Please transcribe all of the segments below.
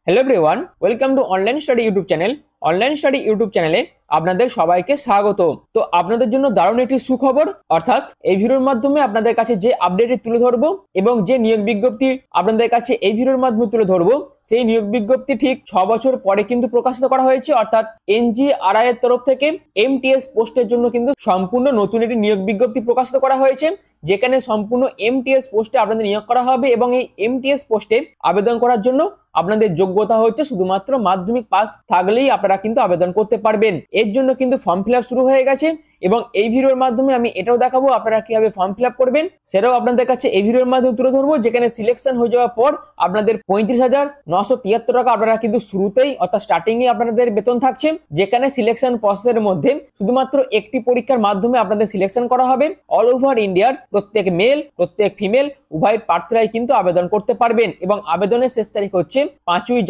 Hello everyone, welcome to online study YouTube channel. Online study YouTube চ্যানেলে আপনাদের সবাইকে স্বাগত। তো আপনাদের জন্য দারুণ একটি সুখবর, অর্থাৎ এই ভিডিওর মাধ্যমে আপনাদের কাছে যে আপডেটটি তুলে ধরবো এবং যে নিয়োগ বিজ্ঞপ্তি আপনাদের কাছে এই ভিডিওর মাধ্যমে তুলে ধরবো, সেই নিয়োগ বিজ্ঞপ্তি ঠিক 6 বছর পরে কিন্তু প্রকাশিত করা হয়েছে। অর্থাৎ এনজিআরআই এর তরফ থেকে এমটিএস পোস্টের জন্য কিন্তু সম্পূর্ণ নতুন একটি নিয়োগ বিজ্ঞপ্তি প্রকাশিত করা হয়েছে, যেখানে সম্পূর্ণ এমটিএস পোস্টে আপনাদের নিয়োগ করা হবে এবং এই এমটিএস পোস্টে আবেদন করার জন্য আপনাদের যোগ্যতা হচ্ছে শুধুমাত্র মাধ্যমিক পাস থাকলেই আপনারা কিন্তু আবেদন করতে পারবেন। এর জন্য কিন্তু ফর্ম ফিল আপ শুরু হয়ে গেছে এবং এই ভিডিওর মাধ্যমে আমি এটাও দেখাবো আপনারা কিভাবে ফর্ম ফিল আপ করবেন, সেটাও আপনাদের কাছে এই ভিডিওর মাধ্যমে তুলে ধরবো। যেখানে সিলেকশন হয়ে যাওয়ার পর আপনাদের 35,973 টাকা আপনারা কিন্তু শুরুতেই অর্থাৎ স্টার্টিং এ আপনাদের বেতন থাকছে, যেখানে সিলেকশন প্রসেসের মধ্যে শুধুমাত্র একটি পরীক্ষার মাধ্যমে আপনাদের সিলেকশন করা হবে। অল ওভার ইন্ডিয়ার প্রত্যেক মেল প্রত্যেক ফিমেল উভয় প্রার্থীরাই কিন্তু আবেদন করতে পারবেন এবং আবেদনের শেষ তারিখ হচ্ছে 5ই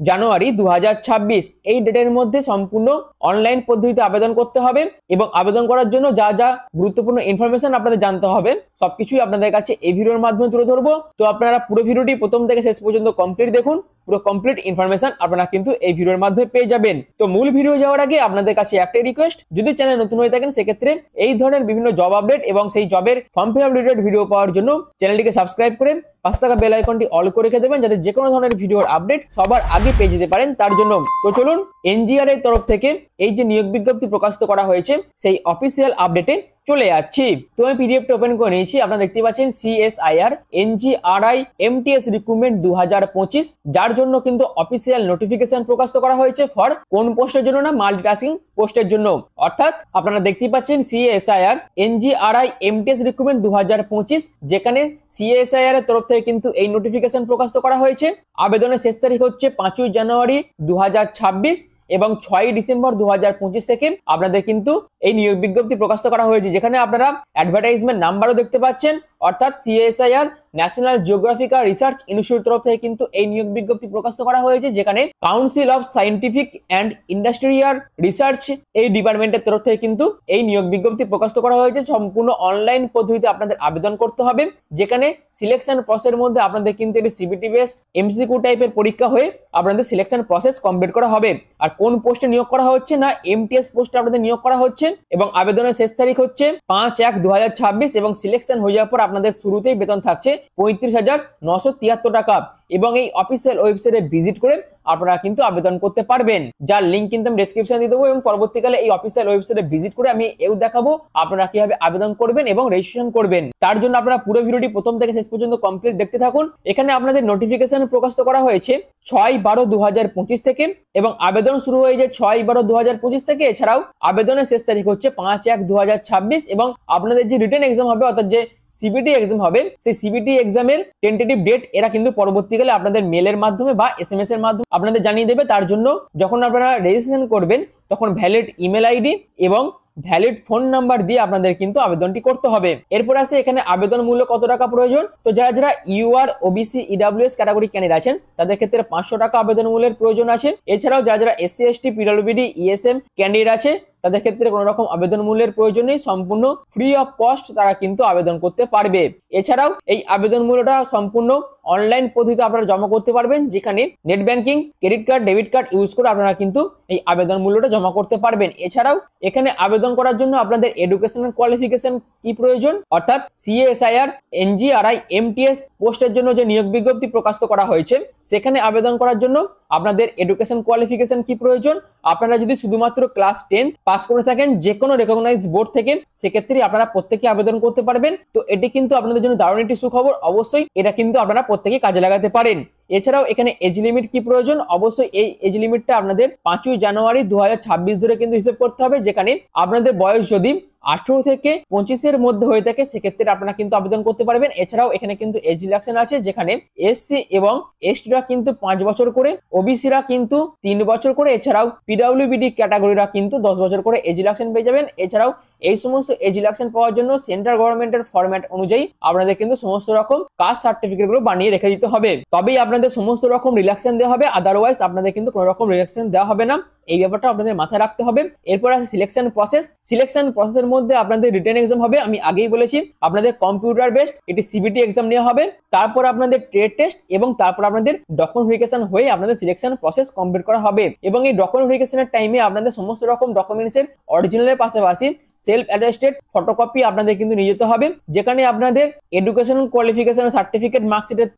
জানুয়ারি 2026। এই ডেটের মধ্যে সম্পূর্ণ অনলাইন পদ্ধতিতে আবেদন করতে হবে এবং আবেদন করার জন্য যা যা গুরুত্বপূর্ণ ইনফরমেশন আপনাদের জানতে হবে সবকিছুই আপনাদের কাছে এই ভিডিওর মাধ্যমে তুলে ধরবো। তো আপনারা পুরো ভিডিওটি প্রথম থেকে শেষ পর্যন্ত কমপ্লিট দেখুন, পুরো কমপ্লিট ইনফরমেশন আপনারা কিন্তু এই ভিডিওর মাধ্যমে পেয়ে যাবেন। তো মূল ভিডিও যাওয়ার আগে আপনাদের কাছে একটাই রিকোয়েস্ট, যদি চ্যানেল নতুন হয়ে থাকেন সেক্ষেত্রে এই ধরনের বিভিন্ন জব আপডেট এবং সেই জবের form fill up related video পাওয়ার জন্য চ্যানেলটিকে সাবস্ক্রাইব করে পাশে থাকা বেল আইকনটি অল করে রেখে দেবেন, যাতে যে কোনো ধরনের ভিডিওর আপডেট সবার আগে পেয়ে যেতে পারেন তার জন্য। তো চলুন এনজিআরআই এর তরফ থেকে এই যে নিয়োগ বিজ্ঞপ্তি প্রকাশিত করা হয়েছে সেই অফিসিয়াল আপডেটে চলে যাচ্ছি। তো আমি পিডিএফটা ওপেন করে নিয়েছি, আপনারা দেখতে পাচ্ছেন সিএসআইআর এনজিআরআই এমটিএস রিক্রুটমেন্ট 2025, যার জন্য কিন্তু অফিসিয়াল নোটিফিকেশন প্রকাশিত করা হয়েছে। ফর কোন পোস্টের জন্য না, মাল্টিটাস্কিং পোস্টের জন্য। অর্থাৎ আপনারা দেখতে পাচ্ছেন সিএসআইআর এনজিআরআই এমটিএস রিক্রুটমেন্ট 2025, যেখানে সিএসআইআর এর তরফ থেকে কিন্তু এই নোটিফিকেশন প্রকাশিত করা হয়েছে। আবেদনের শেষ তারিখ হচ্ছে 5ই জানুয়ারি 2026 এবং 6ই ডিসেম্বর 2025 থেকে আপনাদের কিন্তু এই নিয়োগ বিজ্ঞপ্তি প্রকাশিত করা হয়েছে, যেখানে আপনারা অ্যাডভার্টাইজমেন্ট নাম্বারও দেখতে পাচ্ছেন। অর্থাৎ CSIR national geographical research institute তরফ থেকে কিন্তু এই নিয়োগ বিজ্ঞপ্তি প্রকাশিত করা হয়েছে, যেখানে council of scientific and industrial research এই ডিপার্টমেন্টের তরফ থেকে কিন্তু এই নিয়োগ বিজ্ঞপ্তি প্রকাশিত করা হয়েছে। সম্পূর্ণ অনলাইন পদ্ধতিতে আপনাদের আবেদন করতে হবে, যেখানে সিলেকশন প্রসেসের মধ্যে আপনাদের কিন্তু একটি সিবিটি বেস এমসিকিউ টাইপের পরীক্ষা হয়ে আপনাদের সিলেকশন প্রসেস কমপ্লিট করা হবে। আর কোন পোস্টে নিয়োগ করা হচ্ছে না, এমটিএস পোস্টে আপনাদের নিয়োগ করা হচ্ছে এবং আবেদনের শেষ তারিখ হচ্ছে 5/1/2026 এবং সিলেকশন হয়ে যাওয়ার পর আপনাদের শুরুতেই বেতন থাকছে 35,973 টাকা এবং এই অফিসিয়াল ওয়েবসাইটে ভিজিট করে আপনারা কিন্তু আবেদন করতে পারবেন, যার লিংক কিন্তু আমি ডেসক্রিপশনে দিয়ে দেবো এবং পরবর্তীকালে এই অফিসিয়াল ওয়েবসাইটে ভিজিট করে আমি এও দেখাবো আপনারা কিভাবে আবেদন করবেন এবং রেজিস্ট্রেশন করবেন। তার জন্য আপনারা পুরো ভিডিওটি প্রথম থেকে শেষ পর্যন্ত কমপ্লিট দেখতে থাকুন। এখানে আপনাদের নোটিফিকেশন প্রকাশিত করা হয়েছে 6/12/2025 থেকে এবং আবেদন শুরু হয়ে যায় 6/12/2025 থেকে। এছাড়াও আবেদনের শেষ তারিখ হচ্ছে 5/1/2026 এবং আপনাদের যে রিটেন এক্সাম হবে অর্থাৎ যে সিবিটি এক্সাম হবে, সেই সিবিটি এক্সামের টেন্টেটিভ ডেট এরা কিন্তু পরবর্তীকালে আপনাদের মেলের মাধ্যমে বা এসএমএস এর মাধ্যমে আপনাদের জানিয়ে দেবে। তার জন্য যখন আপনারা রেজিস্ট্রেশন করবেন তখন ভ্যালিড ইমেল আইডি এবং ভ্যালিড ফোন নাম্বার দিয়ে আপনাদের কিন্তু আবেদনটি করতে হবে। এরপর আসে এখানে আবেদন মূল্য কত টাকা প্রয়োজন। তো যারা UR OBC EWS category candidate আছেন তাদের ক্ষেত্রে 500 টাকা আবেদন মূল্যের প্রয়োজন আছে। এছাড়াও যারা SC ST PWD ESM candidate আছে তাদের ক্ষেত্রে কোনো রকম আবেদন মূল্যের প্রয়োজন নেই, সম্পূর্ণ ফ্রি অফ কস্ট তারা কিন্তু আবেদন করতে পারবে। এছাড়াও এই আবেদন মূল্যটা সম্পূর্ণ অনলাইন পদ্ধতিতে আপনারা জমা করতে পারবেন, যেখানে net banking, credit card, debit card use করে আপনারা কিন্তু এই আবেদন মূল্যটা জমা করতে পারবেন। এছাড়াও এখানে আবেদন করার জন্য আপনাদের এডুকেশনাল কোয়ালিফিকেশন কি প্রয়োজন, অর্থাৎ সিএসআইআর এনজিআরআই এমটিএস পোস্টের জন্য যে নিয়োগ বিজ্ঞপ্তি প্রকাশিত করা হয়েছে সেখানে আবেদন করার জন্য আপনাদের এডুকেশন কোয়ালিফিকেশন কি প্রয়োজন। আপনারা যদি শুধুমাত্র ক্লাস 10 পাস করে থাকেন যে কোনো রেকগনাইজড বোর্ড থেকে, সেক্ষেত্রে আপনারা প্রত্যেকে আবেদন করতে পারবেন। তো এটি কিন্তু আপনাদের জন্য দারুণ একটি সুখবর, অবশ্যই এটা কিন্তু আপনারা প্রত্যেকে কাজে লাগাতে পারেন। এছাড়াও এখানে এজ লিমিট কি প্রয়োজন, অবশ্যই এই এজ লিমিটটা আপনাদের 5ই জানুয়ারি 2026 ধরে কিন্তু হিসেব করতে হবে, যেখানে আপনাদের বয়স যদি 18 থেকে 25 মধ্যে হয়ে থাকে সেক্ষেত্রে আপনারা কিন্তু আবেদন করতে পারবেন। এছাড়াও এখানে কিন্তু এজ রিল্যাক্সেশন আছে, যেখানে এসসি এবং এসটিরা কিন্তু 5 বছর করে, ওবিসিরা কিন্তু 3 বছর করে, এছাড়াও পিডব্লিউবিডি ক্যাটাগরিরা কিন্তু 10 বছর করে এজ রিল্যাক্সেশন পেয়ে যাবেন। এছাড়াও এই সমস্ত এজ রিল্যাক্সেশন পাওয়ার জন্য সেন্ট্রাল গভর্নমেন্টের ফরম্যাট অনুযায়ী আপনাদের কিন্তু সমস্ত রকম কাস্ট সার্টিফিকেট গুলো বানিয়ে রেখে দিতে হবে, তবেই আপনাদের সমস্ত রকম রিল্যাক্সেশন দেওয়া হবে, আদারওয়াইজ আপনাদের কিন্তু কোনো রকম রিল্যাক্সেশন দেওয়া হবে না। এই ব্যাপারটা আপনাদের মাথায় রাখতে হবে। এরপর আছে সিলেকশন প্রসেস। সিলেকশন প্রসেসের মধ্যে আপনাদের রিটেন এক্সাম হবে, আমি আগেই বলেছি আপনাদের কম্পিউটার বেসড একটি সিবিটি এক্সাম নেওয়া হবে, তারপর আপনাদের ট্রেড টেস্ট এবং তারপর আপনাদের ডকুমেন্ট ভেরিফিকেশন হয়ে আপনাদের সিলেকশন প্রসেস কমপ্লিট করা হবে। এবং এই ডকুমেন্ট ভেরিফিকেশনের টাইমে আপনাদের সমস্ত রকম ডকুমেন্টসের অরিজিনালের পাশাপাশি সেলফ অ্যাটেস্টেড ফটোকপি আপনাদের কিন্তু নিয়ে যেতে হবে, যেখানে আপনাদের এডুকেশনাল কোয়ালিফিকেশন সার্টিফিকেট,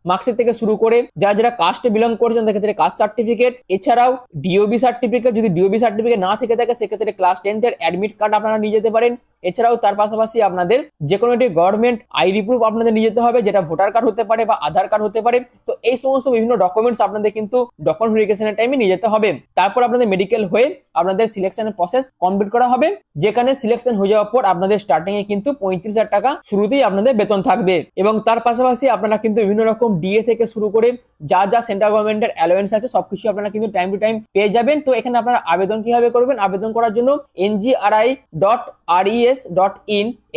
মার্কশিট থেকে শুরু করে যারা যারা কাস্টে বিলং করছেন তাদের ক্ষেত্রে কাস্ট সার্টিফিকেট, এছাড়াও ডিওবি সার্টিফিকেট, যদি ডিওবি সার্টিফিকেট না থেকে থাকে সেক্ষেত্রে ক্লাস 10 এর অ্যাডমিট কার্ড আপনারা নিয়ে যেতে পারেন। এছাড়াও তার পাশাপাশি আপনাদের যে কোনো একটি গভর্নমেন্ট আইডি প্রুফ আপনাদের নিয়ে যেতে হবে, যেটা ভোটার কার্ড হতে পারে বা আধার কার্ড হতে পারে। তো এই সমস্ত বিভিন্ন ডকুমেন্টস আপনাদের কিন্তু ডকুমেন্ট ভেরিফিকেশনের টাইমে নিয়ে যেতে হবে। তারপর আপনাদের মেডিকেল হয়ে আপনাদের সিলেকশনের প্রসেস কমপ্লিট করা হবে, যেখানে সিলেকশন হয়ে যাওয়ার পর আপনাদের স্টার্টিং এ কিন্তু 35,000 টাকা শুরুতেই আপনাদের বেতন থাকবে। এবং তার পাশাপাশি আপনারা কিন্তু বিভিন্ন রকম ডিএ থেকে শুরু করে যা যা সেন্ট্রাল গভর্নমেন্টের অ্যালোয়েন্স আছে সবকিছু আপনারা কিন্তু টাইম টু টাইম পেয়ে যাবেন। তো এখানে আপনারা আবেদন কিভাবে করবেন? আবেদন করার জন্য ngri.res.in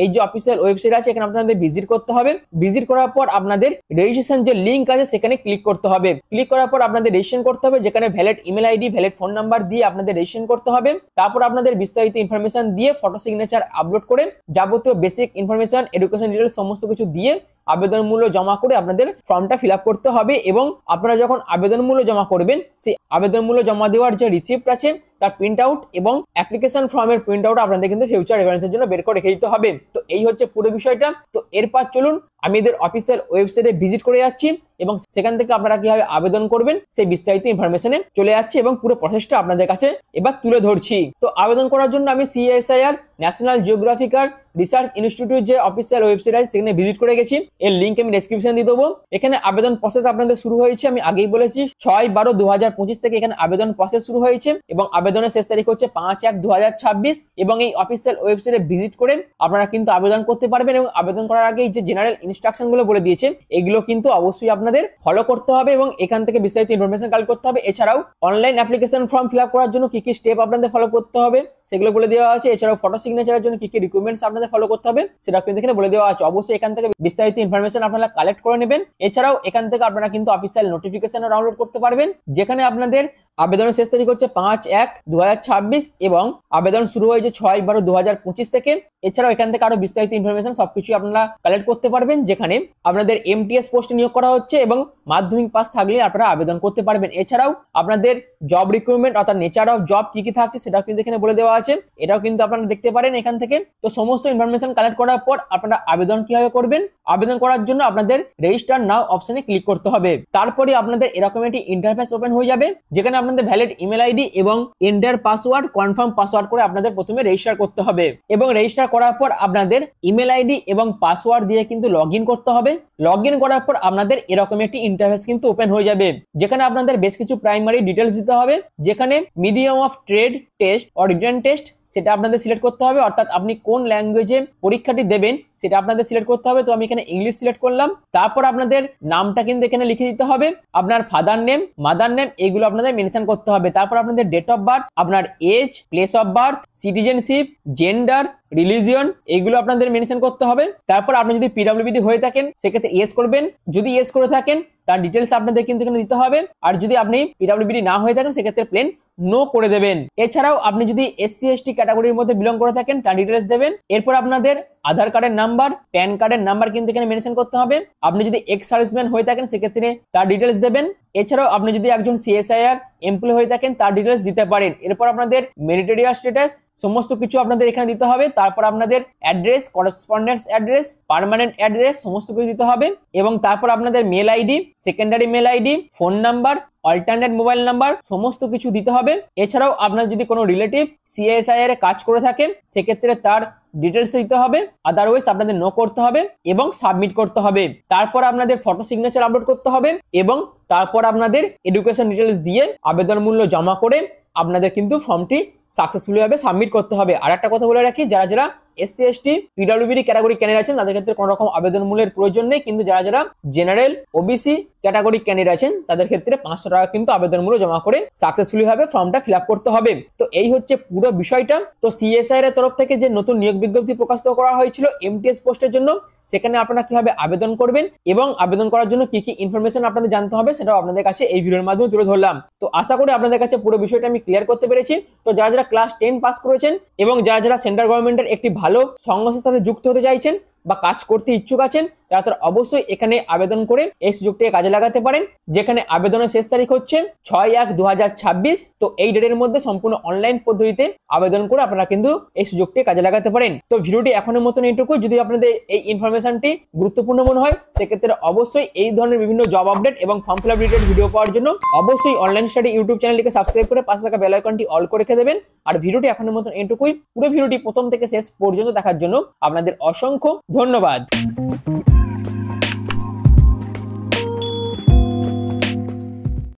এই যে অফিসিয়াল ওয়েবসাইট আছে এখানে আপনাদের ভিজিট করতে হবে। ভিজিট করার পর আপনাদের রেজিস্ট্রেশন যে লিংক আছে সেখানে ক্লিক করতে হবে। ক্লিক করার পর আপনাদের রেজিস্ট্রেশন করতে হবে, যেখানে valid email ID, valid phone number দিয়ে আপনাদের রেজিস্ট্রেশন করতে হবে। তারপর আপনাদের বিস্তারিত ইনফরমেশন দিয়ে ফটো সিগনেচার আপলোড করে যাবতীয় বেসিক ইনফরমেশন, এডুকেশন ডিটেইলস সমস্ত কিছু দিয়ে আবেদন মূল্য জমা করে আপনাদের ফর্মটা ফিল আপ করতে হবে। এবং আপনারা যখন আবেদন মূল্য জমা করবেন সেই আবেদন মূল্য জমা দেওয়ার যে রিসিপ্ট আছে তার প্রিন্ট আউট এবং অ্যাপ্লিকেশন ফর্মের প্রিন্ট আউট আপনাদের কিন্তু ফিউচার রেফারেন্সের জন্য বের করে রেখে দিতে হবে। তো এই হচ্ছে পুরো বিষয়টা। তো এরপর চলুন আমি এদের অফিসিয়াল ওয়েবসাইটে ভিজিট করে যাচ্ছি এবং সেখান থেকে আপনারা কিভাবে আবেদন করবেন সেই বিস্তারিত ইনফরমেশনে চলে যাচ্ছে এবং পুরো প্রসেসটা আপনাদের কাছে এবার তুলে ধরছি। তো আবেদন করার জন্য আমি CSIR national geographical research institute যে অফিসিয়াল ওয়েবসাইট আছে সেখানে ভিজিট করে গেছি। এর লিংক আমি ডেসক্রিপশন দিয়ে দেবো। এখানে আবেদন প্রসেস আপনাদের শুরু হয়েছে, আমি আগেই বলেছি 6/12/2025 থেকে এখানে আবেদন প্রসেস শুরু হয়েছে এবং আবেদনের শেষ তারিখ হচ্ছে 5/1/2026। এবং এই অফিসিয়াল ওয়েবসাইটে ভিজিট করে আপনারা কিন্তু আবেদন করতে পারবেন। এবং আবেদন করার আগে যে জেনারেল ইনস্ট্রাকশন গুলো বলে দিয়েছে এগুলো কিন্তু অবশ্যই আপনাদের ফলো করতে হবে এবং এখান থেকে বিস্তারিত ইনফরমেশন কালেক্ট করতে হবে। এছাড়াও online application form fill up করার জন্য কি কি স্টেপ আপনাদের ফলো করতে হবে সেগুলো বলে দেওয়া আছে। এছাড়াও ফটো সিগনেচারের জন্য কি কি রিকোয়ারমেন্টস আপনাদের ফলো করতে হবে সেটা কিন্তু এখানে বলে দেওয়া আছে। অবশ্যই এখান থেকে বিস্তারিত ইনফরমেশন আপনারা কালেক্ট করে নেবেন। এছাড়াও এখান থেকে আপনারা কিন্তু অফিসিয়াল নোটিফিকেশনও ডাউনলোড করতে পারবেন, যেখানে আপনাদের আবেদনের শেষ তারিখ হচ্ছে 5/1/2026 এবং আবেদন শুরু হয়েছে 6/12/2025 থেকে। এছাড়াও এখান থেকে আরো বিস্তারিত ইনফরমেশন সবকিছু আপনারা কালেক্ট করতে পারবেন, যেখানে আপনাদের MTS পোস্টে নিয়োগ করা হচ্ছে এবং মাধ্যমিক পাস থাকলে আপনারা আবেদন করতে পারবেন। এছাড়াও আপনাদের জব রিক্রুটমেন্ট অর্থাৎ নেচার অফ জব কি কি থাকছে সেটাও কিন্তু এখানে বলে দেওয়া আছে, এটাও কিন্তু আপনারা দেখতে পারেন এখান থেকে। তো সমস্ত ইনফরমেশন কালেক্ট করার পর আপনারা আবেদন কিভাবে করবেন? আবেদন করার জন্য আপনাদের রেজিস্টার নাও অপশনে ক্লিক করতে হবে। তারপরে আপনাদের এরকম একটি ইন্টারফেস ওপেন হয়ে যাবে, যেখানে আপনাদের ভ্যালিড ইমেল আইডি এবং এন্টার পাসওয়ার্ড কনফার্ম পাসওয়ার্ড করে আপনাদের প্রথমে রেজিস্টার করতে হবে। এবং রেজিস্টার করার পর আপনাদের ইমেল আইডি এবং পাসওয়ার্ড দিয়ে কিন্তু লগইন করতে হবে। লগইন করার পর আপনাদের এরকম একটি ইন্টারফেস কিন্তু ওপেন হয়ে যাবে, যেখানে আপনাদের বেশ কিছু প্রাইমারি ডিটেলস দিতে হবে, যেখানে medium of trade test or written test সেটা আপনাদের সিলেক্ট করতে হবে, অর্থাৎ আপনি কোন ল্যাঙ্গুয়েজে পরীক্ষাটি দেবেন সেটা আপনাদের সিলেক্ট করতে হবে। তো আমি এখানে ইংলিশ সিলেক্ট করলাম। তারপর আপনাদের নামটা কিন্তু এখানে লিখে দিতে হবে, আপনার ফাদার নেম, মাদার নেম এগুলো আপনাদের মেনশন করতে হবে। তারপর আপনাদের ডেট অফ বার্থ, আপনার age, place of birth, citizenship, gender, religion এগুলো আপনাদের মেনশন করতে হবে। তারপর আপনি যদি পিডব্লিউডি হয়ে থাকেন সেক্ষেত্রে ইয়েস করবেন, যদি ইয়েস করে থাকেন তার ডিটেলস আপনাদের কিন্তু এখানে দিতে হবে। আর যদি আপনি পিডব্লিউডি না হয়ে থাকেন সেক্ষেত্রে প্লেন নো করে দেবেন। এছাড়াও আপনি যদি SC/ST ক্যাটাগরির মধ্যে বিলং করে থাকেন তার ডিটেলস দেবেন। এরপর আপনাদের আধার কার্ডের নাম্বার, প্যান কার্ডের নাম্বার কিন্তু এখানে মেনশন করতে হবে। আপনি যদি এক্স সার্ভিসম্যান হয়ে থাকেন সেক্ষেত্রে তার ডিটেলস দেবেন। এছাড়াও আপনি যদি একজন CSIR এমপ্লয়ি হয়ে থাকেন তার ডিটেলস দিতে পারেন। এরপর আপনাদের মেরিটোরিয়াস স্ট্যাটাস সমস্ত কিছু আপনাদের এখানে দিতে হবে। তারপর আপনাদের address, correspondence address, permanent address সমস্ত কিছু দিতে হবে। এবং তারপর আপনাদের mail ID, secondary mail ID, phone number, alternate mobile number সমস্ত কিছু দিতে হবে। এছাড়াও আপনার যদি কোনো রিলেটিভ CSIR এ কাজ করে থাকে সেক্ষেত্রে তার ডিটেলস দিতে হবে, আদারওয়াইজ আপনাদের নো করতে হবে এবং সাবমিট করতে হবে। তারপর আপনাদের ফটো সিগনেচার আপলোড করতে হবে এবং তারপর আপনাদের এডুকেশন ডিটেলস দিয়ে আবেদন মূল্য জমা করে আপনাদের কিন্তু ফর্মটি সাকসেসফুলি ভাবে সাবমিট করতে হবে। আর একটা কথা বলে রাখি, যারা যারা SC/ST PWBD ক্যাটাগরি ক্যান্ডিডেট আছেন তাদের ক্ষেত্রে কোনো রকম আবেদন মূল্যের প্রয়োজন নেই, কিন্তু যারা যারা জেনারেল OBC ক্যাটাগরি ক্যান্ডিডেট আছেন তাদের ক্ষেত্রে 500 টাকা কিন্তু আবেদন মূল্য জমা করে সাকসেসফুলি ভাবে ফর্মটা ফিল আপ করতে হবে। তো এই হচ্ছে পুরো বিষয়টা। তো CSIR এর তরফ থেকে যে নতুন নিয়োগ বিজ্ঞপ্তি প্রকাশিত করা হয়েছিল MTS পোস্টের জন্য, সেখানে আপনারা কিভাবে আবেদন করবেন এবং আবেদন করার জন্য কি কি ইনফরমেশন আপনাদের জানতে হবে সেটাও আপনাদের কাছে এই ভিডিওর মাধ্যমে তুলে ধরলাম। তো আশা করি আপনাদের কাছে পুরো বিষয়টা আমি ক্লিয়ার করতে পেরেছি। তো যারা যারা ক্লাস 10 পাস করেছেন এবং যারা যারা সেন্ট্রাল গভর্নমেন্টের একটি ভালো সংস্থার সাথে যুক্ত হতে চাইছেন বা কাজ করতে ইচ্ছুক আছেন, তারা অবশ্যই এখানে আবেদন করে এই সুযোগটিকে কাজে লাগাতে পারেন, যেখানে আবেদনের শেষ তারিখ হচ্ছে 6/1/2026। তো এই ডেটের মধ্যে সম্পূর্ণ অনলাইন পদ্ধতিতে আবেদন করে আপনারা কিন্তু এই সুযোগটি কাজে লাগাতে পারেন। তো ভিডিওটি এখনের মতন এইটুকু। যদি আপনাদের এই ইনফরমেশনটি গুরুত্বপূর্ণ মনে হয়, সেক্ষেত্রে অবশ্যই এই ধরনের বিভিন্ন জব আপডেট এবং form fill up related video পাওয়ার জন্য অবশ্যই অনলাইন স্টাডি ইউটিউব চ্যানেলটিকে সাবস্ক্রাইব করে পাশে থাকা বেল আইকনটি অল করে রেখে দেবেন। আর ভিডিওটি এখনের মতন এইটুকুই। পুরো ভিডিওটি প্রথম থেকে শেষ পর্যন্ত দেখার জন্য আপনাদের অসংখ্য ধন্যবাদ।